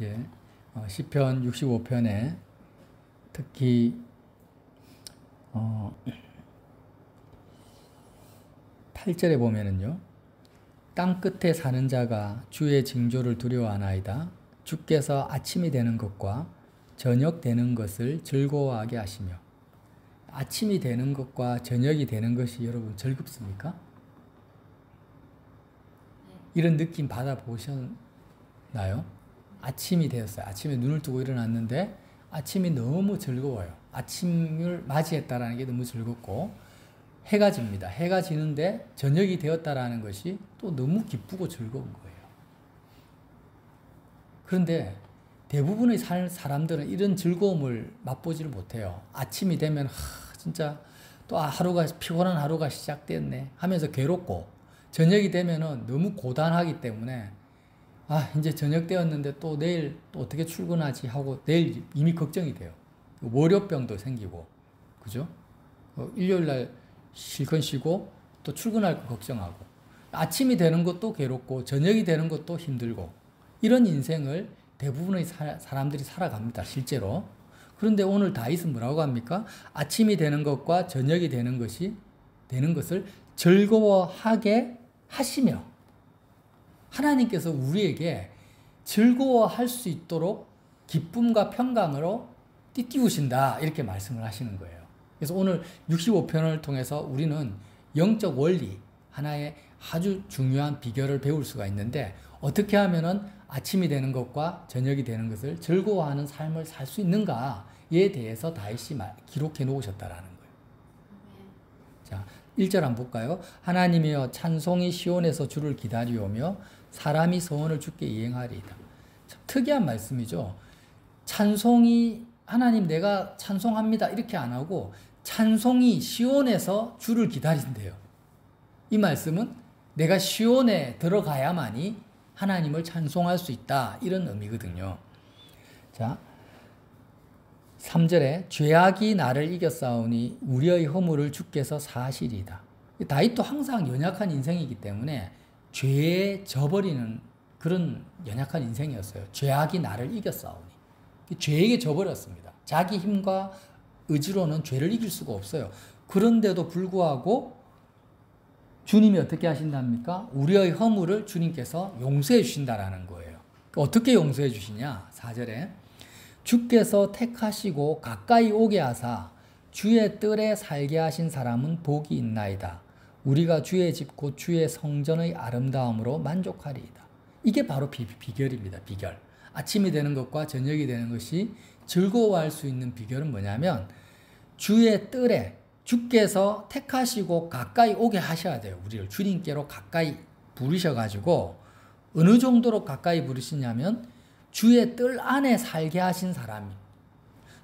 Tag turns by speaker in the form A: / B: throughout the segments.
A: 예, 시편 65편에 특히 8절에 보면은요. 땅 끝에 사는 자가 주의 징조를 두려워하나이다. 주께서 아침이 되는 것과 저녁 되는 것을 즐거워하게 하시며. 아침이 되는 것과 저녁이 되는 것이 여러분 즐겁습니까? 이런 느낌 받아보셨나요? 아침이 되었어요. 아침에 눈을 뜨고 일어났는데 아침이 너무 즐거워요. 아침을 맞이했다라는 게 너무 즐겁고 해가 집니다. 해가 지는데 저녁이 되었다라는 것이 또 너무 기쁘고 즐거운 거예요. 그런데 대부분의 사람들은 이런 즐거움을 맛보지를 못해요. 아침이 되면 진짜 또 하루가 피곤한 하루가 시작됐네 하면서 괴롭고, 저녁이 되면은 너무 고단하기 때문에 이제 저녁 되었는데 또 내일 또 어떻게 출근하지 하고 내일 이미 걱정이 돼요. 월요병도 생기고, 그죠? 일요일 날 실컷 쉬고 또 출근할 거 걱정하고, 아침이 되는 것도 괴롭고 저녁이 되는 것도 힘들고, 이런 인생을 대부분의 사람들이 살아갑니다, 실제로. 그런데 오늘 다윗은 뭐라고 합니까? 아침이 되는 것과 저녁이 되는 것을 즐거워하게 하시며, 하나님께서 우리에게 즐거워할 수 있도록 기쁨과 평강으로 띠띠우신다, 이렇게 말씀을 하시는 거예요. 그래서 오늘 65편을 통해서 우리는 영적 원리, 하나의 아주 중요한 비결을 배울 수가 있는데, 어떻게 하면은 아침이 되는 것과 저녁이 되는 것을 즐거워하는 삶을 살 수 있는가에 대해서 다윗이 기록해 놓으셨다라는 거예요. 자, 1절 한번 볼까요? 하나님이여 찬송이 시온에서 주를 기다리오며 사람이 소원을 주께 이행하리이다. 참 특이한 말씀이죠. 찬송이, 하나님 내가 찬송합니다 이렇게 안 하고 찬송이 시온에서 주를 기다린대요. 이 말씀은 내가 시온에 들어가야만이 하나님을 찬송할 수 있다, 이런 의미거든요. 자, 3절에 죄악이 나를 이겼사오니 우리의 허물을 주께서 사하시리이다. 다윗도 항상 연약한 인생이기 때문에 죄에 져버리는 그런 연약한 인생이었어요. 죄악이 나를 이겼사오니. 죄에게 져버렸습니다. 자기 힘과 의지로는 죄를 이길 수가 없어요. 그런데도 불구하고 주님이 어떻게 하신답니까? 우리의 허물을 주님께서 용서해 주신다라는 거예요. 어떻게 용서해 주시냐? 4절에 주께서 택하시고 가까이 오게 하사 주의 뜰에 살게 하신 사람은 복이 있나이다. 우리가 주의 집 곧 주의 성전의 아름다움으로 만족하리이다. 이게 바로 비결입니다. 비결. 아침이 되는 것과 저녁이 되는 것이 즐거워할 수 있는 비결은 뭐냐면, 주의 뜰에 주께서 택하시고 가까이 오게 하셔야 돼요. 우리를 주님께로 가까이 부르셔가지고, 어느 정도로 가까이 부르시냐면 주의 뜰 안에 살게 하신 사람이,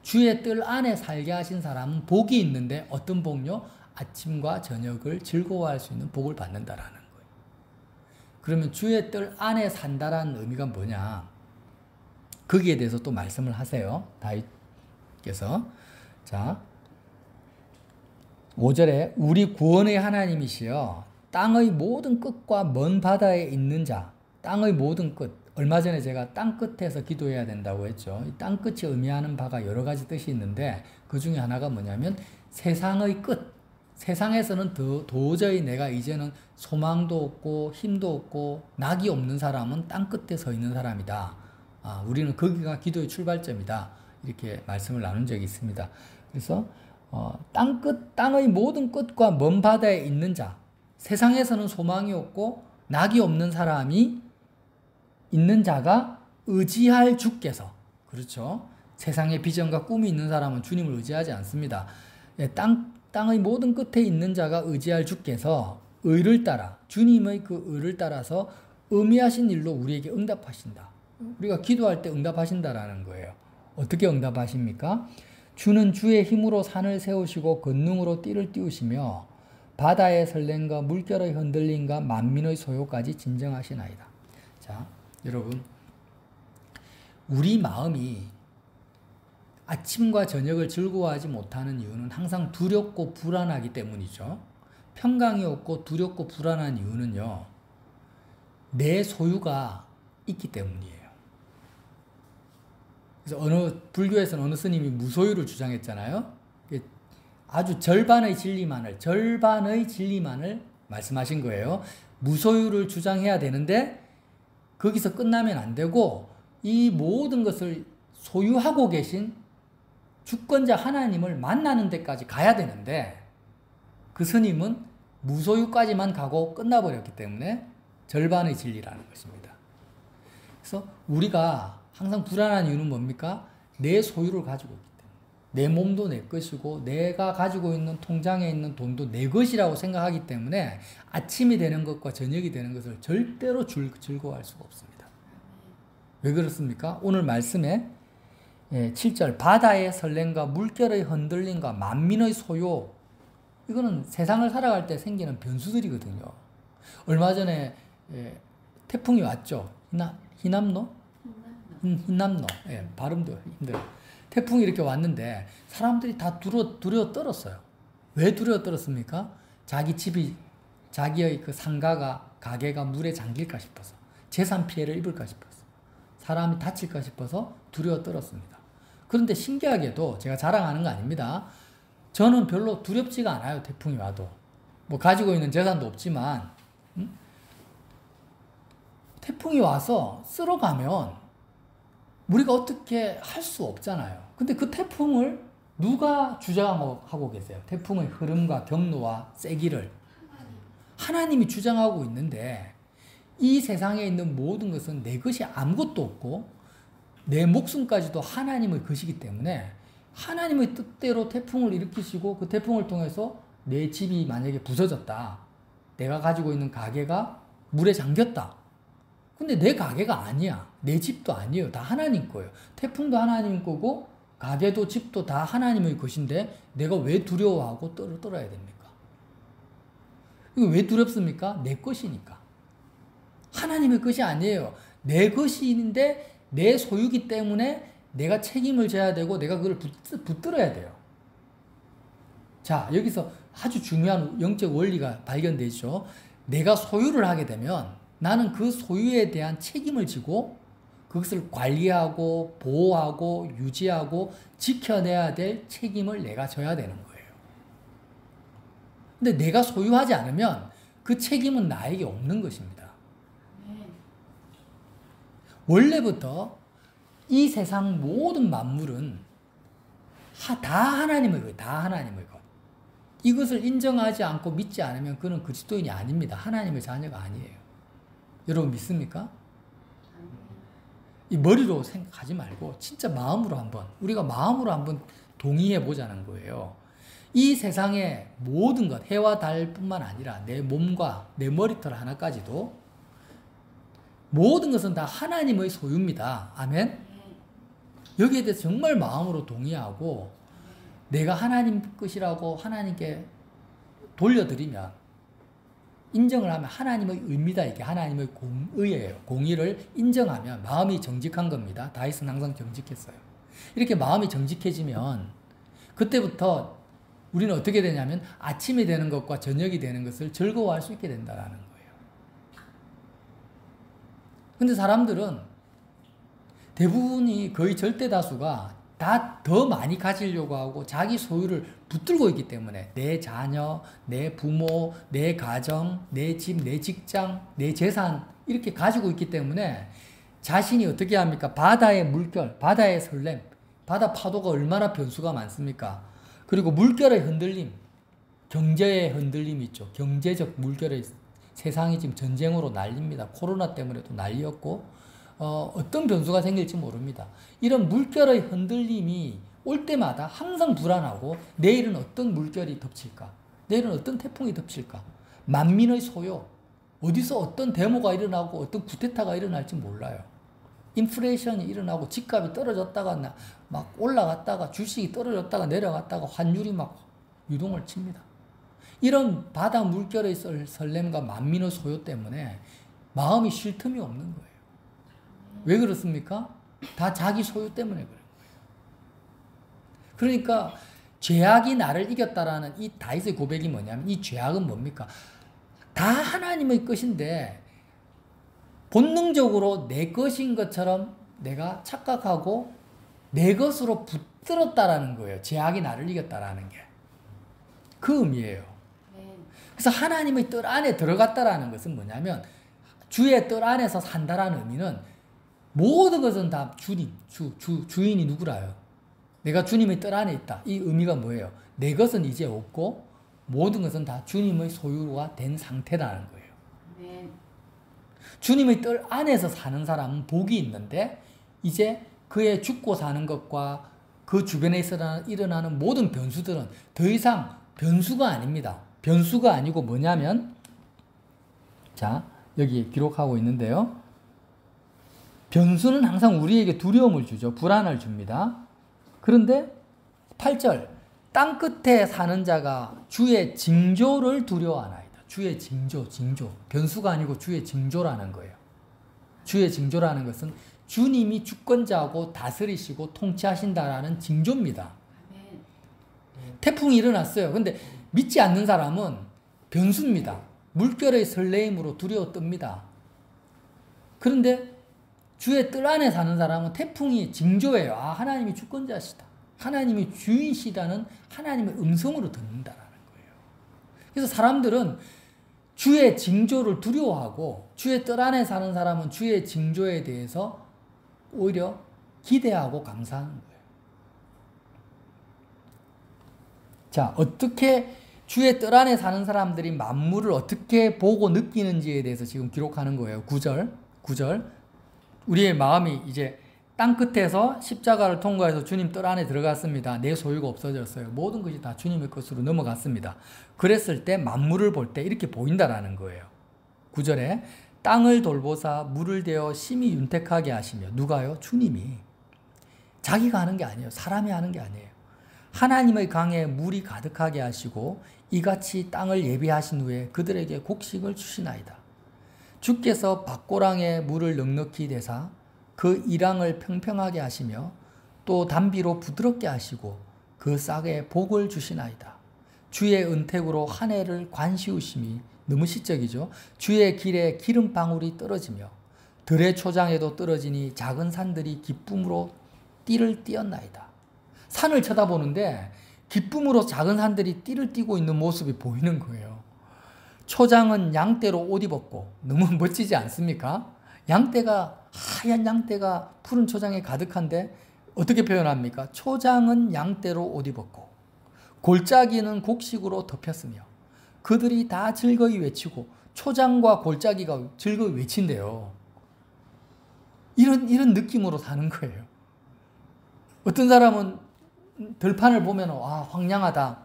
A: 주의 뜰 안에 살게 하신 사람은 복이 있는데, 어떤 복요? 아침과 저녁을 즐거워할 수 있는 복을 받는다라는 거예요. 그러면 주의 뜰 안에 산다라는 의미가 뭐냐? 거기에 대해서 또 말씀을 하세요, 다윗께서. 자, 5절에 우리 구원의 하나님이시여 땅의 모든 끝과 먼 바다에 있는 자. 땅의 모든 끝, 얼마 전에 제가 땅 끝에서 기도해야 된다고 했죠. 이 땅 끝이 의미하는 바가 여러 가지 뜻이 있는데, 그 중에 하나가 뭐냐면 세상의 끝. 세상에서는 도저히 내가 이제는 소망도 없고 힘도 없고 낙이 없는 사람은 땅 끝에 서 있는 사람이다. 우리는 거기가 기도의 출발점이다, 이렇게 말씀을 나눈 적이 있습니다. 그래서 땅의 모든 끝과 먼 바다에 있는 자, 세상에서는 소망이 없고 낙이 없는 사람이 있는 자가 의지할 주께서, 그렇죠? 세상에 비전과 꿈이 있는 사람은 주님을 의지하지 않습니다. 땅의 모든 끝에 있는 자가 의지할 주께서 의를 따라, 주님의 그 의를 따라서 의미하신 일로 우리에게 응답하신다. 우리가 기도할 때 응답하신다라는 거예요. 어떻게 응답하십니까? 주는 주의 힘으로 산을 세우시고 권능으로 띠를 띄우시며 바다의 설렘과 물결의 흔들림과 만민의 소요까지 진정하시나이다. 자, 여러분, 우리 마음이 아침과 저녁을 즐거워하지 못하는 이유는 항상 두렵고 불안하기 때문이죠. 평강이 없고 두렵고 불안한 이유는요, 내 소유가 있기 때문이에요. 그래서 불교에서는 어느 스님이 무소유를 주장했잖아요. 아주 절반의 진리만을 말씀하신 거예요. 무소유를 주장해야 되는데 거기서 끝나면 안 되고 이 모든 것을 소유하고 계신 주권자 하나님을 만나는 데까지 가야 되는데 그 스님은 무소유까지만 가고 끝나버렸기 때문에 절반의 진리라는 것입니다. 그래서 우리가 항상 불안한 이유는 뭡니까? 내 소유를 가지고 있기 때문에. 내 몸도 내 것이고 내가 가지고 있는 통장에 있는 돈도 내 것이라고 생각하기 때문에 아침이 되는 것과 저녁이 되는 것을 절대로 즐거워할 수가 없습니다. 왜 그렇습니까? 오늘 말씀에 7절 바다의 설렘과 물결의 흔들림과 만민의 소요, 이거는 세상을 살아갈 때 생기는 변수들이거든요. 얼마 전에 태풍이 왔죠. 희남노? 흰남노. 발음도 힘들어요. 태풍이 이렇게 왔는데 사람들이 다 두려워 떨었어요. 왜 두려워 떨었습니까? 자기의 그 상가가, 가게가 물에 잠길까 싶어서, 재산 피해를 입을까 싶어서, 사람이 다칠까 싶어서 두려워 떨었습니다. 그런데 신기하게도 제가 자랑하는 거 아닙니다. 저는 별로 두렵지가 않아요. 태풍이 와도. 뭐 가지고 있는 재산도 없지만 태풍이 와서 쓸어가면 우리가 어떻게 할 수 없잖아요. 근데 그 태풍을 누가 주장하고 계세요? 태풍의 흐름과 경로와 세기를 하나님이 주장하고 있는데 이 세상에 있는 모든 것은 내 것이 아무것도 없고 내 목숨까지도 하나님의 것이기 때문에 하나님의 뜻대로 태풍을 일으키시고 그 태풍을 통해서 내 집이 만약에 부서졌다. 내가 가지고 있는 가게가 물에 잠겼다. 근데 내 가게가 아니야. 내 집도 아니에요. 다 하나님 거예요. 태풍도 하나님 거고 가게도 집도 다 하나님의 것인데 내가 왜 두려워하고 떨어야 됩니까? 이거 왜 두렵습니까? 내 것이니까. 하나님의 것이 아니에요. 내 것인데 내 소유기 때문에 내가 책임을 져야 되고 내가 그걸 붙들어야 돼요. 자, 여기서 아주 중요한 영적 원리가 발견되죠. 내가 소유를 하게 되면 나는 그 소유에 대한 책임을 지고 그것을 관리하고 보호하고 유지하고 지켜내야 될 책임을 내가 져야 되는 거예요. 근데 내가 소유하지 않으면 그 책임은 나에게 없는 것입니다. 원래부터 이 세상 모든 만물은 다 하나님의 것, 다 하나님의 것. 이것을 인정하지 않고 믿지 않으면 그는 그리스도인이 아닙니다. 하나님의 자녀가 아니에요. 여러분 믿습니까? 이 머리로 생각하지 말고 진짜 마음으로 우리가 마음으로 한번 동의해 보자는 거예요. 이 세상의 모든 것, 해와 달뿐만 아니라 내 몸과 내 머리털 하나까지도 모든 것은 다 하나님의 소유입니다. 아멘? 여기에 대해서 정말 마음으로 동의하고 내가 하나님 것이라고 하나님께 돌려드리면 인정을 하면 하나님의 의입니다. 이게 하나님의 공의예요. 공의를 인정하면 마음이 정직한 겁니다. 다윗은 항상 정직했어요. 이렇게 마음이 정직해지면 그때부터 우리는 어떻게 되냐면 아침이 되는 것과 저녁이 되는 것을 즐거워할 수 있게 된다는 거예요. 근데 사람들은 대부분이 거의 절대 다수가 다 더 많이 가지려고 하고 자기 소유를 붙들고 있기 때문에 내 자녀, 내 부모, 내 가정, 내 집, 내 직장, 내 재산 이렇게 가지고 있기 때문에 자신이 어떻게 합니까? 바다의 물결, 바다의 설렘, 바다 파도가 얼마나 변수가 많습니까? 그리고 물결의 흔들림, 경제의 흔들림이 있죠. 경제적 물결의 세상이 지금 전쟁으로 난립니다. 코로나 때문에도 난리였고 어떤 변수가 생길지 모릅니다. 이런 물결의 흔들림이 올 때마다 항상 불안하고 내일은 어떤 물결이 덮칠까? 내일은 어떤 태풍이 덮칠까? 만민의 소요. 어디서 어떤 데모가 일어나고 어떤 쿠데타가 일어날지 몰라요. 인플레이션이 일어나고 집값이 떨어졌다가 막 올라갔다가 주식이 떨어졌다가 내려갔다가 환율이 막 유동을 칩니다. 이런 바다 물결의 설렘과 만민의 소요 때문에 마음이 쉴 틈이 없는 거예요. 왜 그렇습니까? 다 자기 소유 때문에 그런 거예요. 그러니까 죄악이 나를 이겼다라는 이 다윗의 고백이 뭐냐면 이 죄악은 뭡니까? 다 하나님의 것인데 본능적으로 내 것인 것처럼 내가 착각하고 내 것으로 붙들었다라는 거예요. 죄악이 나를 이겼다라는 게. 그 의미예요. 그래서 하나님의 뜰 안에 들어갔다라는 것은 뭐냐면 주의 뜰 안에서 산다라는 의미는 모든 것은 다 주님, 주인이 누구라요? 내가 주님의 뜰 안에 있다. 이 의미가 뭐예요? 내 것은 이제 없고 모든 것은 다 주님의 소유가 된 상태라는 거예요. 네. 주님의 뜰 안에서 사는 사람은 복이 있는데 이제 그의 죽고 사는 것과 그 주변에 일어나는 모든 변수들은 더 이상 변수가 아닙니다. 변수가 아니고 뭐냐면 자 여기 기록하고 있는데요. 변수는 항상 우리에게 두려움을 주죠. 불안을 줍니다. 그런데 8절 땅 끝에 사는 자가 주의 징조를 두려워하나이다. 주의 징조. 변수가 아니고 주의 징조라는 거예요. 주의 징조라는 것은 주님이 주권자고 다스리시고 통치하신다라는 징조입니다. 태풍이 일어났어요. 근데 믿지 않는 사람은 변수입니다. 물결의 설레임으로 두려워 뜹니다. 그런데 주의 뜰 안에 사는 사람은 태풍이 징조예요. 아, 하나님이 주권자시다. 하나님이 주인이시다는 하나님의 음성으로 듣는다라는 거예요. 그래서 사람들은 주의 징조를 두려워하고 주의 뜰 안에 사는 사람은 주의 징조에 대해서 오히려 기대하고 감사하는 거예요. 자, 어떻게 주의 뜰 안에 사는 사람들이 만물을 어떻게 보고 느끼는지에 대해서 지금 기록하는 거예요. 9절. 우리의 마음이 이제 땅 끝에서 십자가를 통과해서 주님 뜰 안에 들어갔습니다. 내 소유가 없어졌어요. 모든 것이 다 주님의 것으로 넘어갔습니다. 그랬을 때 만물을 볼 때 이렇게 보인다라는 거예요. 9절에 땅을 돌보사 물을 대어 심히 윤택하게 하시며 누가요? 주님이. 자기가 하는 게 아니에요. 사람이 하는 게 아니에요. 하나님의 강에 물이 가득하게 하시고 이같이 땅을 예비하신 후에 그들에게 곡식을 주시나이다. 주께서 밭고랑에 물을 넉넉히 대사 그 이랑을 평평하게 하시며 또 담비로 부드럽게 하시고 그 싹에 복을 주시나이다. 주의 은택으로 한 해를 관시우심이 너무 시적이죠. 주의 길에 기름방울이 떨어지며 들의 초장에도 떨어지니 작은 산들이 기쁨으로 띠를 띄었나이다. 산을 쳐다보는데 기쁨으로 작은 산들이 띠를 띠고 있는 모습이 보이는 거예요. 초장은 양떼로 옷 입었고 너무 멋지지 않습니까? 양떼가 하얀 양떼가 푸른 초장에 가득한데 어떻게 표현합니까? 초장은 양떼로 옷 입었고 골짜기는 곡식으로 덮였으며 그들이 다 즐거이 외치고 초장과 골짜기가 즐거이 외친대요. 이런 느낌으로 사는 거예요. 어떤 사람은 들판을 보면 와 황량하다.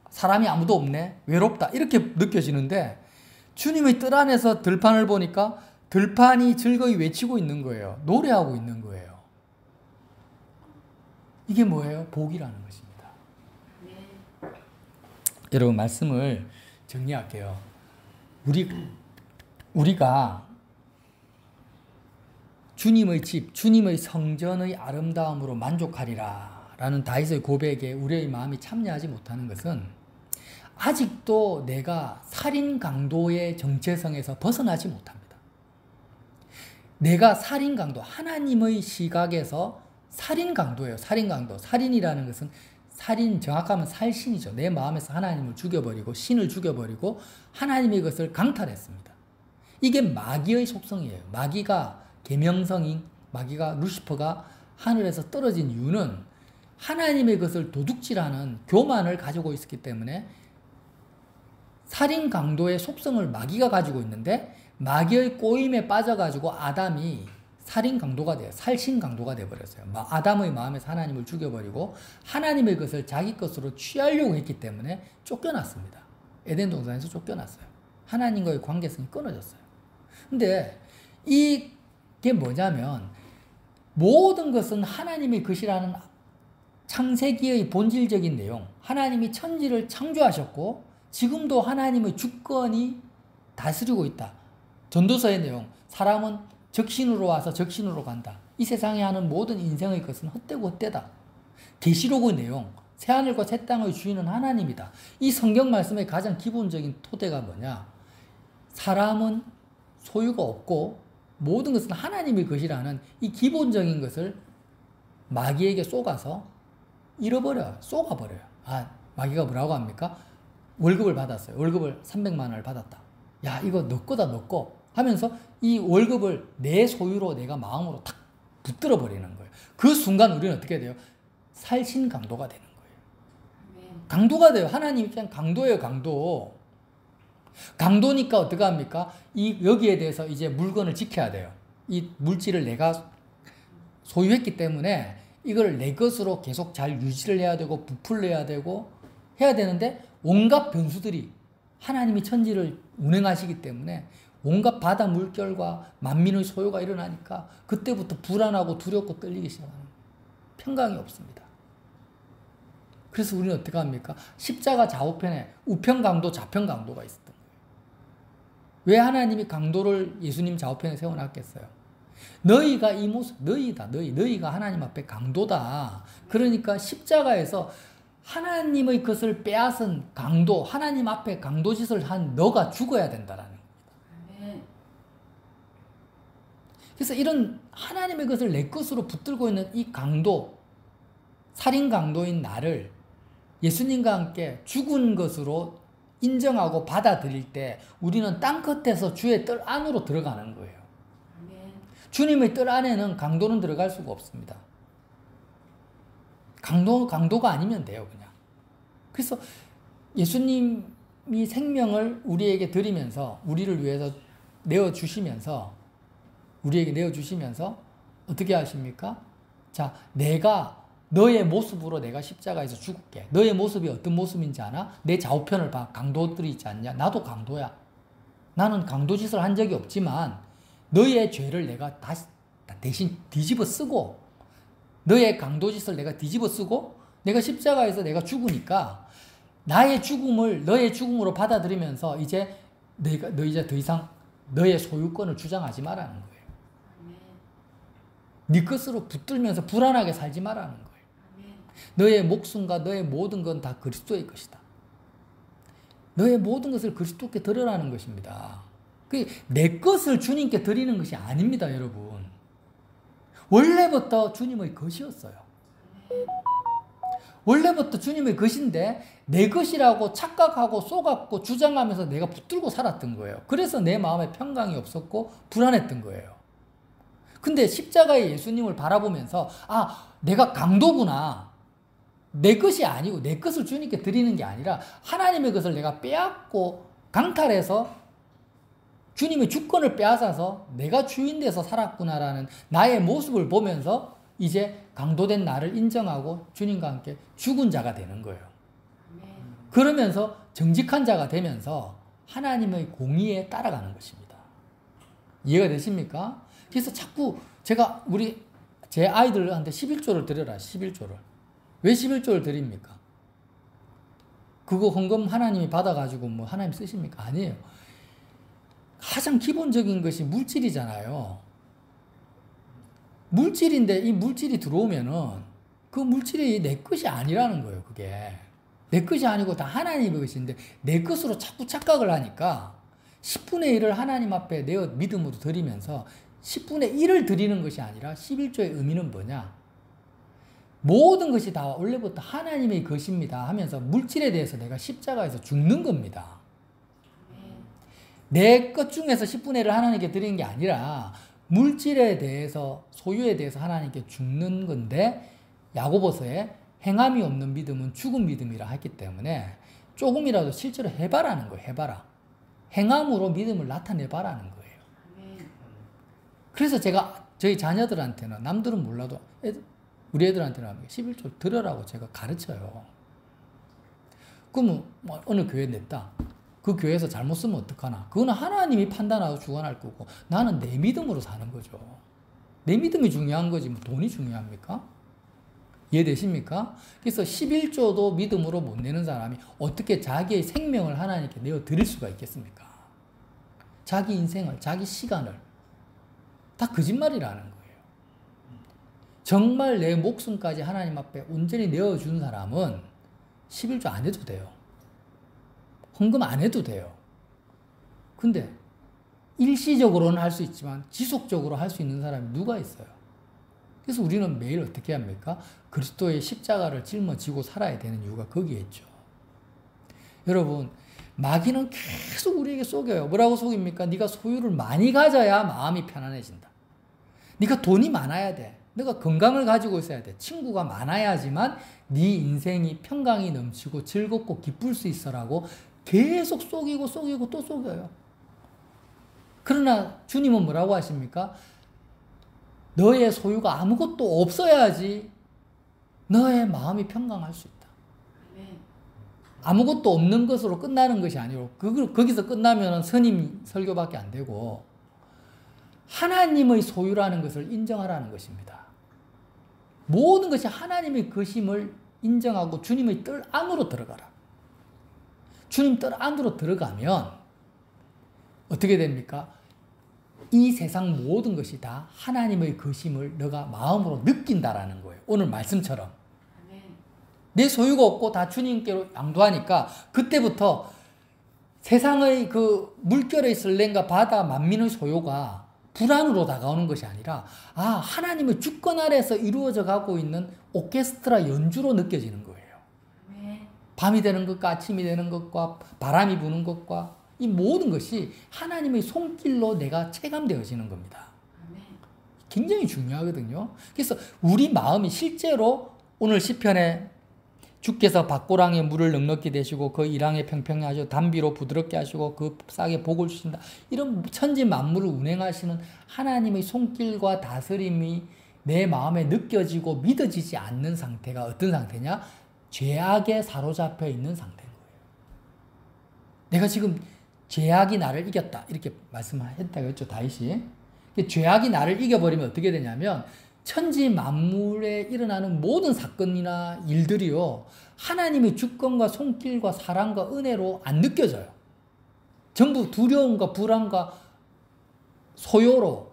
A: 사람이 아무도 없네. 외롭다. 이렇게 느껴지는데 주님의 뜰 안에서 들판을 보니까 들판이 즐거이 외치고 있는 거예요. 노래하고 있는 거예요. 이게 뭐예요? 복이라는 것입니다. 네. 여러분 말씀을 정리할게요. 우리가 주님의 집, 주님의 성전의 아름다움으로 만족하리라 라는 다윗의 고백에 우리의 마음이 참여하지 못하는 것은 아직도 내가 살인 강도의 정체성에서 벗어나지 못합니다. 내가 살인 강도, 하나님의 시각에서 살인 강도예요. 살인 강도. 살인이라는 것은 정확하면 살신이죠. 내 마음에서 하나님을 죽여버리고 신을 죽여버리고 하나님의 것을 강탈했습니다. 이게 마귀의 속성이에요. 마귀가 계명성인 마귀가 루시퍼가 하늘에서 떨어진 이유는 하나님의 것을 도둑질하는 교만을 가지고 있었기 때문에 살인 강도의 속성을 마귀가 가지고 있는데 마귀의 꼬임에 빠져가지고 아담이 살인 강도가 돼요. 살신 강도가 돼버렸어요. 아담의 마음에서 하나님을 죽여버리고 하나님의 것을 자기 것으로 취하려고 했기 때문에 쫓겨났습니다. 에덴 동산에서 쫓겨났어요. 하나님과의 관계성이 끊어졌어요. 근데 이게 뭐냐면 모든 것은 하나님의 것이라는 창세기의 본질적인 내용, 하나님이 천지를 창조하셨고 지금도 하나님의 주권이 다스리고 있다. 전도서의 내용, 사람은 적신으로 와서 적신으로 간다. 이 세상에 하는 모든 인생의 것은 헛되고 헛되다. 계시록의 내용, 새하늘과 새 땅의 주인은 하나님이다. 이 성경 말씀의 가장 기본적인 토대가 뭐냐? 사람은 소유가 없고 모든 것은 하나님의 것이라는 이 기본적인 것을 마귀에게 쏘가서 잃어버려요. 쏘가버려요. 아, 마귀가 뭐라고 합니까? 월급을 받았어요. 월급을 300만 원을 받았다. 야, 이거 너 거다, 너 거. 하면서 이 월급을 내 소유로 내가 마음으로 탁 붙들어 버리는 거예요. 그 순간 우리는 어떻게 돼요? 살신강도가 되는 거예요. 강도가 돼요. 하나님이 그냥 강도예요, 강도. 강도니까 어떻게 합니까? 여기에 대해서 이제 물건을 지켜야 돼요. 이 물질을 내가 소유했기 때문에 이걸 내 것으로 계속 잘 유지를 해야 되고 부풀려야 되고 해야 되는데 온갖 변수들이 하나님이 천지를 운행하시기 때문에 온갖 바다 물결과 만민의 소요가 일어나니까 그때부터 불안하고 두렵고 떨리기 시작하는 거예요. 평강이 없습니다. 그래서 우리는 어떻게 합니까? 십자가 좌우편에 우편강도 좌편강도가 있었던 거예요. 왜 하나님이 강도를 예수님 좌우편에 세워놨겠어요? 너희가 이 모습, 너희가 하나님 앞에 강도다. 그러니까 십자가에서 하나님의 것을 빼앗은 강도, 하나님 앞에 강도짓을 한 너가 죽어야 된다라는 겁니다. 그래서 이런 하나님의 것을 내 것으로 붙들고 있는 이 강도, 살인 강도인 나를 예수님과 함께 죽은 것으로 인정하고 받아들일 때 우리는 땅끝에서 주의 뜰 안으로 들어가는 거예요. 주님의 뜰 안에는 강도는 들어갈 수가 없습니다. 강도가 아니면 돼요, 그냥. 그래서 예수님이 생명을 우리에게 드리면서, 우리를 위해서 우리에게 내어주시면서 어떻게 하십니까? 자, 너의 모습으로 내가 십자가에서 죽을게. 너의 모습이 어떤 모습인지 아나? 내 좌우편을 봐. 강도들이 있지 않냐? 나도 강도야. 나는 강도짓을 한 적이 없지만 너의 죄를 내가 대신 뒤집어 쓰고 너의 강도짓을 내가 뒤집어 쓰고 내가 십자가에서 내가 죽으니까 나의 죽음을 너의 죽음으로 받아들이면서 이제 너 이제 더 이상 너의 소유권을 주장하지 말라는 거예요. 네 것으로 붙들면서 불안하게 살지 말라는 거예요. 너의 목숨과 너의 모든 건 다 그리스도의 것이다. 너의 모든 것을 그리스도께 드리라는 것입니다. 내 것을 주님께 드리는 것이 아닙니다, 여러분. 원래부터 주님의 것이었어요. 원래부터 주님의 것인데 내 것이라고 착각하고 쏘갖고 주장하면서 내가 붙들고 살았던 거예요. 그래서 내 마음에 평강이 없었고 불안했던 거예요. 근데 십자가의 예수님을 바라보면서 내가 강도구나. 내 것이 아니고 내 것을 주님께 드리는 게 아니라 하나님의 것을 내가 빼앗고 강탈해서 주님의 주권을 빼앗아서 내가 주인 돼서 살았구나라는 나의 모습을 보면서 이제 강도된 나를 인정하고 주님과 함께 죽은 자가 되는 거예요. 그러면서 정직한 자가 되면서 하나님의 공의에 따라가는 것입니다. 이해가 되십니까? 그래서 자꾸 제가 제 아이들한테 11조를 드려라. 11조를. 왜 11조를 드립니까? 그거 헌금 하나님이 받아가지고 뭐 하나님 쓰십니까? 아니에요. 가장 기본적인 것이 물질이잖아요. 물질인데 이 물질이 들어오면은 그 물질이 내 것이 아니라는 거예요. 그게 내 것이 아니고 다 하나님의 것인데 내 것으로 자꾸 착각을 하니까 10분의 1을 하나님 앞에 내어 믿음으로 드리면서 10분의 1을 드리는 것이 아니라 11조의 의미는 뭐냐? 모든 것이 다 원래부터 하나님의 것입니다 하면서 물질에 대해서 내가 십자가에서 죽는 겁니다. 내 것 중에서 10분의 1을 하나님께 드리는 게 아니라 물질에 대해서 소유에 대해서 하나님께 죽는 건데 야고보서에 행함이 없는 믿음은 죽은 믿음이라 했기 때문에 조금이라도 실제로 해봐라는 거예요. 해봐라. 행함으로 믿음을 나타내봐라는 거예요. 그래서 제가 저희 자녀들한테는 남들은 몰라도 우리 애들한테는 11조 들으라고 제가 가르쳐요. 그러면 뭐 어느 교회 냈다. 그 교회에서 잘못 쓰면 어떡하나. 그거는 하나님이 판단하고 주관할 거고 나는 내 믿음으로 사는 거죠. 내 믿음이 중요한 거지 뭐 돈이 중요합니까? 이해되십니까? 그래서 11조도 믿음으로 못 내는 사람이 어떻게 자기의 생명을 하나님께 내어 드릴 수가 있겠습니까? 자기 인생을, 자기 시간을 다 거짓말이라는 거예요. 정말 내 목숨까지 하나님 앞에 온전히 내어준 사람은 11조 안 해도 돼요. 헌금 안 해도 돼요. 근데 일시적으로는 할 수 있지만 지속적으로 할 수 있는 사람이 누가 있어요? 그래서 우리는 매일 어떻게 합니까? 그리스도의 십자가를 짊어지고 살아야 되는 이유가 거기에 있죠. 여러분, 마귀는 계속 우리에게 속여요. 뭐라고 속입니까? 네가 소유를 많이 가져야 마음이 편안해진다. 네가 돈이 많아야 돼. 네가 건강을 가지고 있어야 돼. 친구가 많아야지만 네 인생이 평강이 넘치고 즐겁고 기쁠 수 있어라고 계속 속이고 또 속여요. 그러나 주님은 뭐라고 하십니까? 너의 소유가 아무것도 없어야지 너의 마음이 평강할 수 있다. 아무것도 없는 것으로 끝나는 것이 아니고 거기서 끝나면 스님 설교밖에 안 되고 하나님의 소유라는 것을 인정하라는 것입니다. 모든 것이 하나님의 것임을 인정하고 주님의 뜰 안으로 들어가라. 주님 뜰 안으로 들어가면 어떻게 됩니까? 이 세상 모든 것이 다 하나님의 것임을 너가 마음으로 느낀다라는 거예요. 오늘 말씀처럼. 내 소유가 없고 다 주님께로 양도하니까 그때부터 세상의 그 물결의 설렘과 바다 만민의 소요가 불안으로 다가오는 것이 아니라 하나님의 주권 아래에서 이루어져 가고 있는 오케스트라 연주로 느껴지는 거예요. 밤이 되는 것과 아침이 되는 것과 바람이 부는 것과 이 모든 것이 하나님의 손길로 내가 체감되어지는 겁니다. 굉장히 중요하거든요. 그래서 우리 마음이 실제로 오늘 시편에 주께서 밭고랑에 물을 넉넉히 대시고 그 일항에 평평히 하시고 담비로 부드럽게 하시고 그 싹에 복을 주신다. 이런 천지 만물을 운행하시는 하나님의 손길과 다스림이 내 마음에 느껴지고 믿어지지 않는 상태가 어떤 상태냐? 죄악에 사로잡혀 있는 상태인 거예요. 내가 지금 죄악이 나를 이겼다 이렇게 말씀했다고 했죠, 다윗이. 죄악이 나를 이겨버리면 어떻게 되냐면 천지 만물에 일어나는 모든 사건이나 일들이요 하나님의 주권과 손길과 사랑과 은혜로 안 느껴져요. 전부 두려움과 불안과 소요로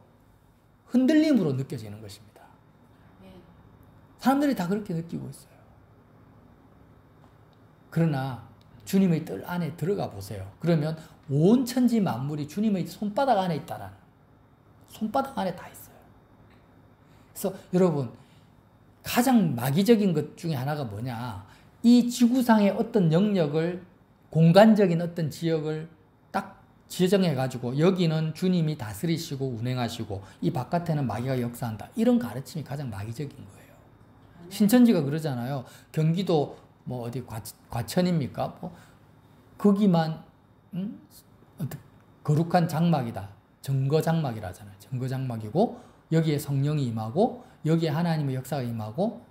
A: 흔들림으로 느껴지는 것입니다. 사람들이 다 그렇게 느끼고 있어요. 그러나 주님의 뜰 안에 들어가 보세요. 그러면 온 천지 만물이 주님의 손바닥 안에 있다라는, 손바닥 안에 다 있어요. 그래서 여러분, 가장 마귀적인 것 중에 하나가 뭐냐? 이 지구상의 어떤 영역을, 공간적인 어떤 지역을 딱 지정해가지고 여기는 주님이 다스리시고 운행하시고 이 바깥에는 마귀가 역사한다. 이런 가르침이 가장 마귀적인 거예요. 신천지가 그러잖아요. 경기도 뭐 어디 과천입니까? 뭐 거기만 거룩한 장막이다. 정거장막이라잖아요. 정거장막이고 여기에 성령이 임하고 여기에 하나님의 역사가 임하고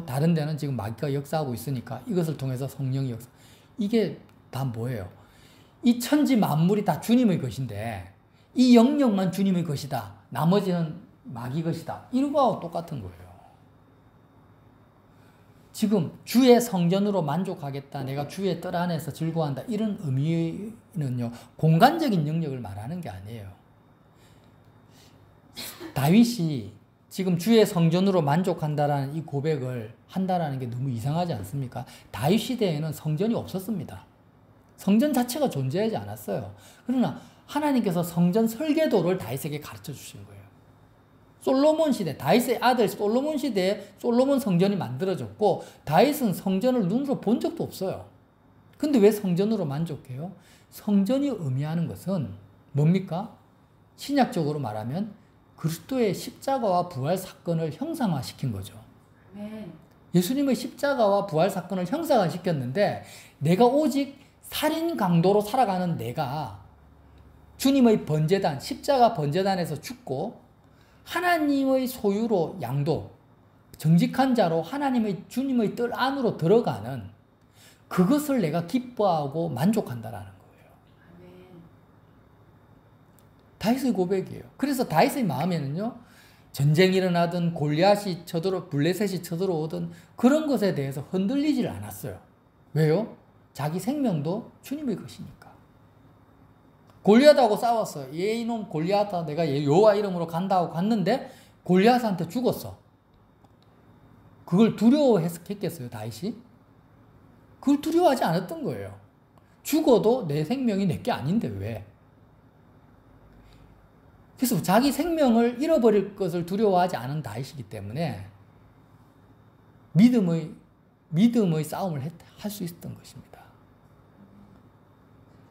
A: 다른 데는 지금 마귀가 역사하고 있으니까 이것을 통해서 성령이 역사. 이게 다 뭐예요? 이 천지 만물이 다 주님의 것인데 이 영역만 주님의 것이다. 나머지는 마귀 것이다. 이거하고 똑같은 거예요. 지금 주의 성전으로 만족하겠다. 내가 주의 뜰 안에서 즐거워한다. 이런 의미는요. 공간적인 영역을 말하는 게 아니에요. 다윗이 지금 주의 성전으로 만족한다라는 이 고백을 한다라는 게 너무 이상하지 않습니까? 다윗 시대에는 성전이 없었습니다. 성전 자체가 존재하지 않았어요. 그러나 하나님께서 성전 설계도를 다윗에게 가르쳐 주신 거예요. 솔로몬 시대, 다윗의 아들 솔로몬 시대에 솔로몬 성전이 만들어졌고 다윗은 성전을 눈으로 본 적도 없어요. 근데 왜 성전으로 만족해요? 성전이 의미하는 것은 뭡니까? 신약적으로 말하면 그리스도의 십자가와 부활 사건을 형상화시킨 거죠. 예수님의 십자가와 부활 사건을 형상화시켰는데 내가 오직 살인 강도로 살아가는 내가 주님의 번제단, 십자가 번제단에서 죽고 하나님의 소유로 양도, 정직한 자로 주님의 뜰 안으로 들어가는 그것을 내가 기뻐하고 만족한다라는 거예요. 다윗의 고백이에요. 그래서 다윗의 마음에는요, 전쟁이 일어나든 골리앗이 블레셋이 쳐들어오든 그런 것에 대해서 흔들리질 않았어요. 왜요? 자기 생명도 주님의 것이니까. 골리앗하고 싸웠어요. 이놈 골리앗아, 내가 여호와 이름으로 간다 하고 갔는데 골리앗한테 죽었어. 그걸 두려워했겠어요, 다윗이? 그걸 두려워하지 않았던 거예요. 죽어도 내 생명이 내게 아닌데 왜? 그래서 자기 생명을 잃어버릴 것을 두려워하지 않은 다윗이기 때문에 믿음의 싸움을 할 수 있었던 것입니다.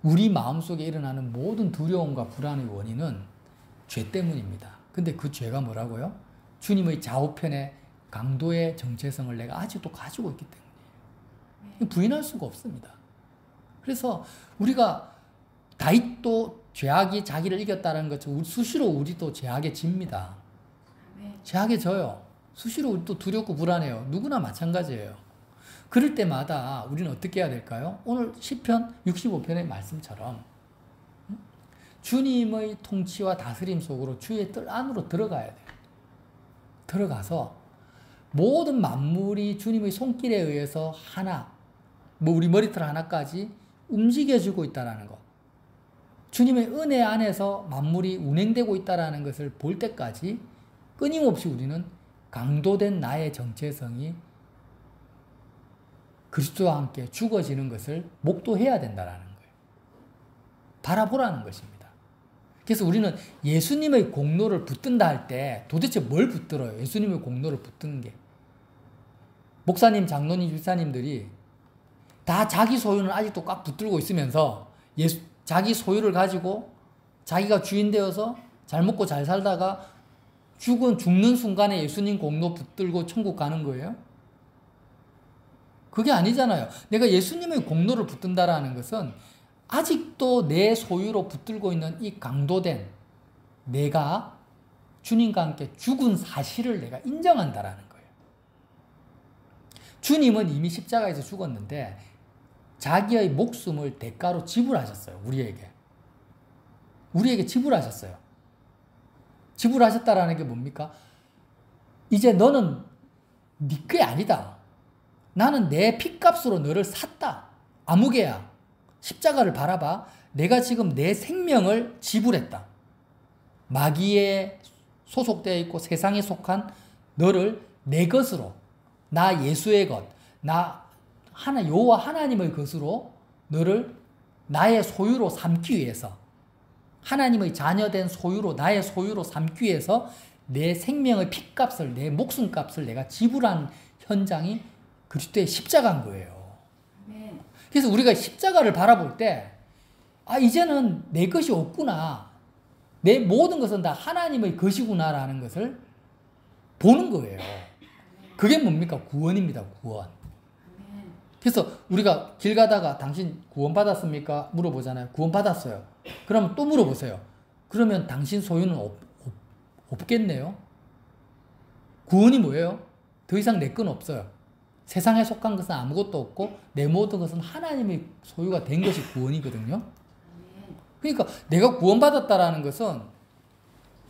A: 우리 마음속에 일어나는 모든 두려움과 불안의 원인은 죄 때문입니다. 근데 그 죄가 뭐라고요? 주님의 좌우편의 강도의 정체성을 내가 아직도 가지고 있기 때문에 부인할 수가 없습니다. 그래서 우리가 다윗도 죄악이 자기를 이겼다는 것처럼 수시로 우리도 죄악에 집니다. 죄악에 져요. 수시로 우리도 두렵고 불안해요. 누구나 마찬가지예요. 그럴 때마다 우리는 어떻게 해야 될까요? 오늘 시편 65편의 말씀처럼 주님의 통치와 다스림 속으로 주의 뜰 안으로 들어가야 돼요. 들어가서 모든 만물이 주님의 손길에 의해서 하나, 우리 머리털 하나까지 움직여지고 있다는 것. 주님의 은혜 안에서 만물이 운행되고 있다는 것을 볼 때까지 끊임없이 우리는 강도된 나의 정체성이 그리스도와 함께 죽어지는 것을 목도해야 된다는 거예요. 바라보라는 것입니다. 그래서 우리는 예수님의 공로를 붙든다 할 때 도대체 뭘 붙들어요? 예수님의 공로를 붙드는 게. 목사님, 장로님, 집사님들이 다 자기 소유는 아직도 꽉 붙들고 있으면서 자기 소유를 가지고 자기가 주인 되어서 잘 먹고 잘 살다가 죽는 순간에 예수님 공로 붙들고 천국 가는 거예요? 그게 아니잖아요. 내가 예수님의 공로를 붙든다라는 것은 아직도 내 소유로 붙들고 있는 이 강도된 내가 주님과 함께 죽은 사실을 내가 인정한다라는 거예요. 주님은 이미 십자가에서 죽었는데 자기의 목숨을 대가로 지불하셨어요. 우리에게 지불하셨어요. 지불하셨다라는 게 뭡니까? 이제 너는 네 게 아니다. 나는 내 피값으로 너를 샀다. 아무개야. 십자가를 바라봐. 내가 지금 내 생명을 지불했다. 마귀에 소속되어 있고 세상에 속한 너를 내 것으로, 나 예수의 것, 여호와 하나님의 것으로 너를 나의 소유로 삼기 위해서, 하나님의 자녀된 소유로, 나의 소유로 삼기 위해서 내 생명의 피값을, 내 목숨값을 내가 지불한 현장이 그리스도의 십자가인 거예요. 그래서 우리가 십자가를 바라볼 때, 이제는 내 것이 없구나. 내 모든 것은 다 하나님의 것이구나라는 것을 보는 거예요. 그게 뭡니까? 구원입니다. 구원. 그래서 우리가 길 가다가 당신 구원 받았습니까? 물어보잖아요. 구원 받았어요. 그러면 또 물어보세요. 그러면 당신 소유는 없겠네요. 구원이 뭐예요? 더 이상 내 건 없어요. 세상에 속한 것은 아무것도 없고 내 모든 것은 하나님의 소유가 된 것이 구원이거든요. 그러니까 내가 구원받았다라는 것은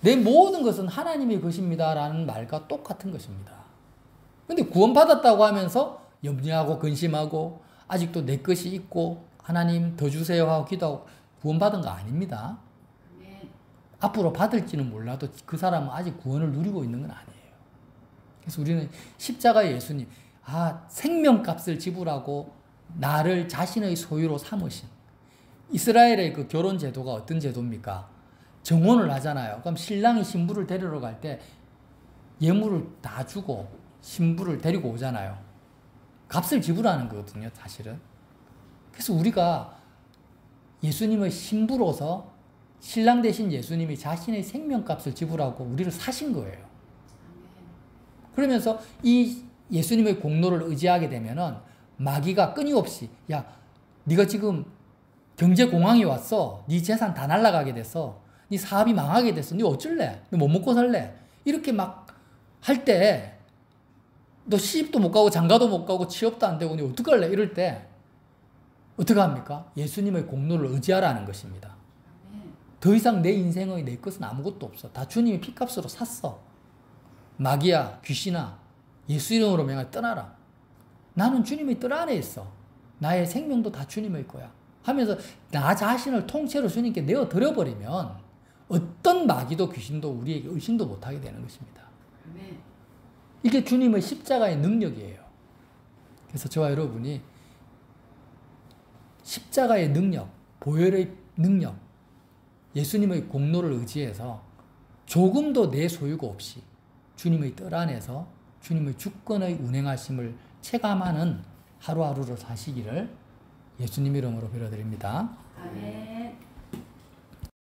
A: 내 모든 것은 하나님의 것입니다라는 말과 똑같은 것입니다. 근데 구원받았다고 하면서 염려하고 근심하고 아직도 내 것이 있고 하나님 더 주세요 하고 기도하고 구원받은 거 아닙니다. 앞으로 받을지는 몰라도 그 사람은 아직 구원을 누리고 있는 건 아니에요. 그래서 우리는 십자가의 예수님, 생명값을 지불하고 나를 자신의 소유로 삼으신 이스라엘의 그 결혼 제도가 어떤 제도입니까? 정혼을 하잖아요. 그럼 신랑이 신부를 데리러 갈 때 예물을 다 주고 신부를 데리고 오잖아요. 값을 지불하는 거거든요, 사실은. 그래서 우리가 예수님의 신부로서 신랑 대신 예수님이 자신의 생명값을 지불하고 우리를 사신 거예요. 그러면서 이 예수님의 공로를 의지하게 되면은 마귀가 끊임없이 네가 지금 경제공황이 왔어. 네 재산 다 날아가게 됐어. 네 사업이 망하게 됐어. 네 어쩔래? 너 못 먹고 살래? 이렇게 막 할 때 너 시집도 못 가고 장가도 못 가고 취업도 안 되고 너 어떡할래? 이럴 때 어떻게 합니까? 예수님의 공로를 의지하라는 것입니다. 더 이상 내 인생의 내 것은 아무것도 없어. 다 주님의 피값으로 샀어. 마귀야, 귀신아, 예수 이름으로 명하여 떠나라. 나는 주님의 뜰 안에 있어. 나의 생명도 다 주님의 거야. 하면서 나 자신을 통째로 주님께 내어드려버리면 어떤 마귀도 귀신도 우리에게 의심도 못하게 되는 것입니다. 이게 주님의 십자가의 능력이에요. 그래서 저와 여러분이 십자가의 능력, 보혈의 능력, 예수님의 공로를 의지해서 조금도 내 소유가 없이 주님의 뜰 안에서 주님의 주권의 운행하심을 체감하는 하루하루로 사시기를 예수님 이름으로 빌어드립니다.